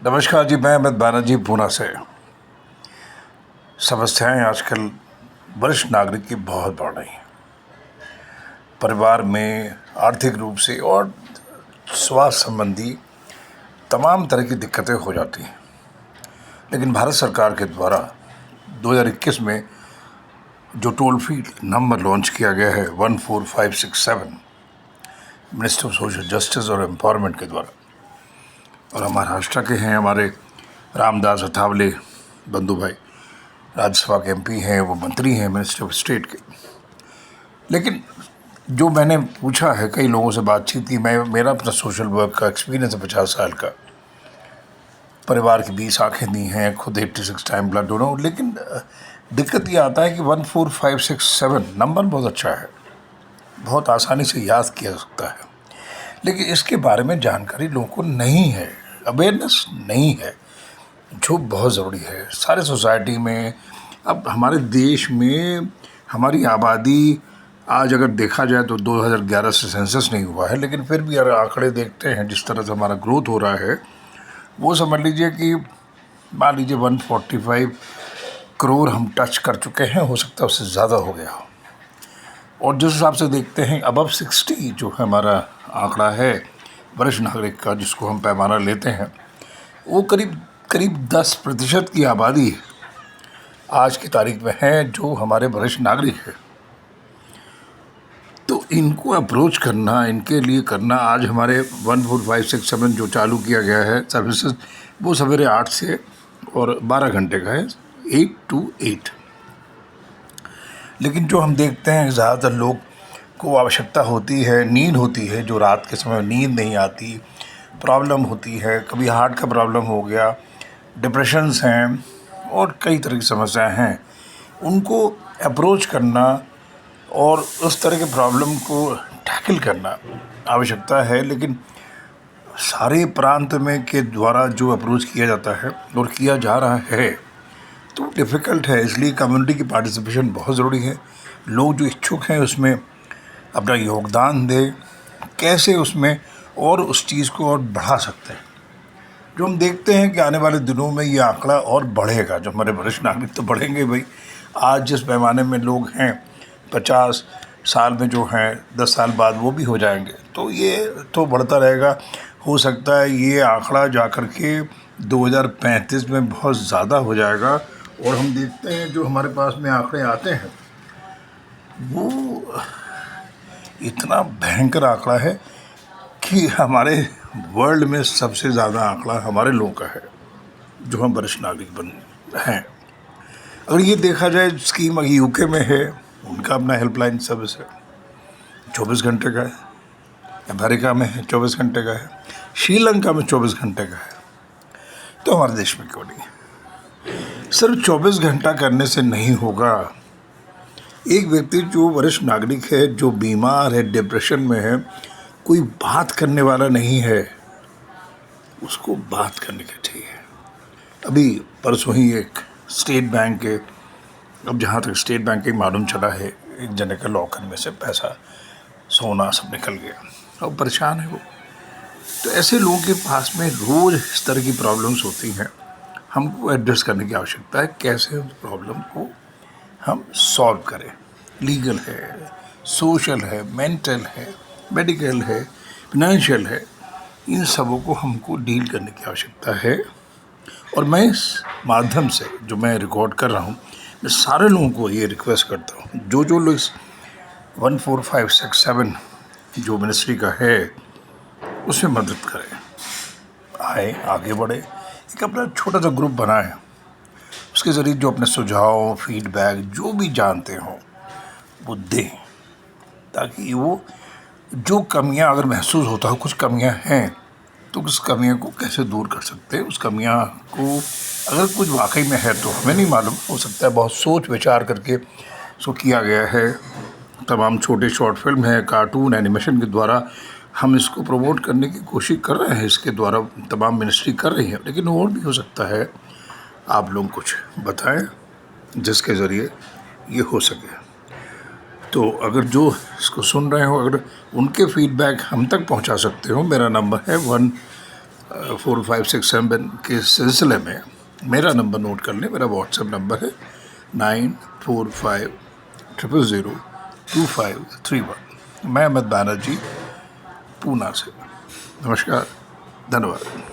नमस्कार जी, मैं अमित बैनर्जी पूना से। समस्याएं आजकल वरिष्ठ नागरिक की बहुत बढ़ रही हैं। परिवार में आर्थिक रूप से और स्वास्थ्य संबंधी तमाम तरह की दिक्कतें हो जाती हैं। लेकिन भारत सरकार के द्वारा 2021 में जो टोल फ्री नंबर लॉन्च किया गया है 14567, मिनिस्टर ऑफ सोशल जस्टिस और एम्पावरमेंट के द्वारा, और हम महाराष्ट्र के हैं, हमारे रामदास अठावले बंधु भाई राज्यसभा के एमपी हैं, वो मंत्री हैं मिनिस्टर ऑफ स्टेट के। लेकिन जो मैंने पूछा है, कई लोगों से बातचीत की, मेरा अपना सोशल वर्क का एक्सपीरियंस है 50 साल का, परिवार की 20 आँखें दी हैं, खुद 86 टाइम ब्लड डोनर। लेकिन दिक्कत ये आता है कि 14567 नंबर बहुत अच्छा है, बहुत आसानी से याद किया जा सकता है, लेकिन इसके बारे में जानकारी लोगों को नहीं है, अवेयरनेस नहीं है, जो बहुत ज़रूरी है सारे सोसाइटी में। अब हमारे देश में हमारी आबादी आज अगर देखा जाए तो 2011 से सेंसस नहीं हुआ है, लेकिन फिर भी अगर आंकड़े देखते हैं जिस तरह से हमारा ग्रोथ हो रहा है, वो समझ लीजिए कि मान लीजिए 145 करोड़ हम टच कर चुके हैं, हो सकता है उससे ज़्यादा हो गया हो। और जिस हिसाब से देखते हैं अबव 60 जो हमारा आंकड़ा है वरिष्ठ नागरिक का, जिसको हम पैमाना लेते हैं, वो करीब 10% की आबादी आज की तारीख में है जो हमारे वरिष्ठ नागरिक है। तो इनको अप्रोच करना, इनके लिए करना, आज हमारे 14567 जो चालू किया गया है सर्विसेज, वो सवेरे 8 से और 12 घंटे का है, 8 to 8। लेकिन जो हम देखते हैं ज़्यादातर लोग को आवश्यकता होती है, नींद होती है, जो रात के समय नींद नहीं आती, प्रॉब्लम होती है, कभी हार्ट का प्रॉब्लम हो गया, डिप्रेशंस हैं और कई तरह की समस्याएं हैं, उनको अप्रोच करना और उस तरह के प्रॉब्लम को टैकल करना आवश्यकता है। लेकिन सारे प्रांत में के द्वारा जो अप्रोच किया जाता है और किया जा रहा है तो डिफ़िकल्ट है, इसलिए कम्युनिटी की पार्टिसिपेशन बहुत ज़रूरी है। लोग जो इच्छुक हैं उसमें अपना योगदान दें, कैसे उसमें और उस चीज़ को और बढ़ा सकते हैं। जो हम देखते हैं कि आने वाले दिनों में ये आंकड़ा और बढ़ेगा, जो हमारे वरिष्ठ नागरिक तो बढ़ेंगे भाई। आज जिस पैमाने में लोग हैं 50 साल में जो हैं 10 साल बाद वो भी हो जाएंगे, तो ये तो बढ़ता रहेगा। हो सकता है ये आंकड़ा जा कर के 2035 में बहुत ज़्यादा हो जाएगा। और हम देखते हैं जो हमारे पास में आंकड़े आते हैं वो इतना भयंकर आंकड़ा है कि हमारे वर्ल्ड में सबसे ज़्यादा आंकड़ा हमारे लोगों का है जो हम वरिष्ठ नागरिक बन हैं। अगर ये देखा जाए, स्कीम यूके में है, उनका अपना हेल्पलाइन सर्विस है, 24 घंटे का है। अमेरिका में है, 24 घंटे का है। श्रीलंका में 24 घंटे का है। तो हमारे देश में क्यों नहीं? सिर्फ 24 घंटा करने से नहीं होगा। एक व्यक्ति जो वरिष्ठ नागरिक है, जो बीमार है, डिप्रेशन में है, कोई बात करने वाला नहीं है, उसको बात करने की चाहिए। अभी परसों ही एक स्टेट बैंक के, अब जहाँ तक स्टेट बैंक के मालूम चला है, एक जने का लॉकर में से पैसा, सोना सब निकल गया और परेशान है वो। तो ऐसे लोगों के पास में रोज़ इस तरह की प्रॉब्लम्स होती हैं, हमको एड्रेस करने की आवश्यकता है। कैसे उस प्रॉब्लम को हम सॉल्व करें। लीगल है, सोशल है, मेंटल है, मेडिकल है, फिनेंशियल है, इन सबों को हमको डील करने की आवश्यकता है। और मैं इस माध्यम से जो मैं रिकॉर्ड कर रहा हूँ, मैं सारे लोगों को ये रिक्वेस्ट करता हूँ, जो लोग इस 14567 जो मिनिस्ट्री का है उसमें मदद करें, आए आगे बढ़े, एक अपना छोटा सा ग्रुप बनाएं, उसके ज़रिए जो अपने सुझाव, फीडबैक जो भी जानते हों वो दें, ताकि वो जो कमियां अगर महसूस होता हो, कुछ कमियां हैं तो उस कमियों को कैसे दूर कर सकते हैं। उस कमियां को अगर कुछ वाकई में है तो हमें नहीं मालूम, हो सकता है बहुत सोच विचार करके इसको किया गया है। तमाम छोटे शॉर्ट फिल्म हैं, कार्टून, एनिमेशन के द्वारा हम इसको प्रमोट करने की कोशिश कर रहे हैं, इसके द्वारा तमाम मिनिस्ट्री कर रही है। लेकिन और भी हो सकता है, आप लोग कुछ बताएं जिसके ज़रिए ये हो सके। तो अगर जो इसको सुन रहे हो, अगर उनके फीडबैक हम तक पहुंचा सकते हो, मेरा नंबर है 4567 के सिलसिले में मेरा नंबर नोट कर लें। मेरा व्हाट्सएप नंबर है 9450002531। मैं अमित बैनर्जी, पूना से। नमस्कार, धन्यवाद।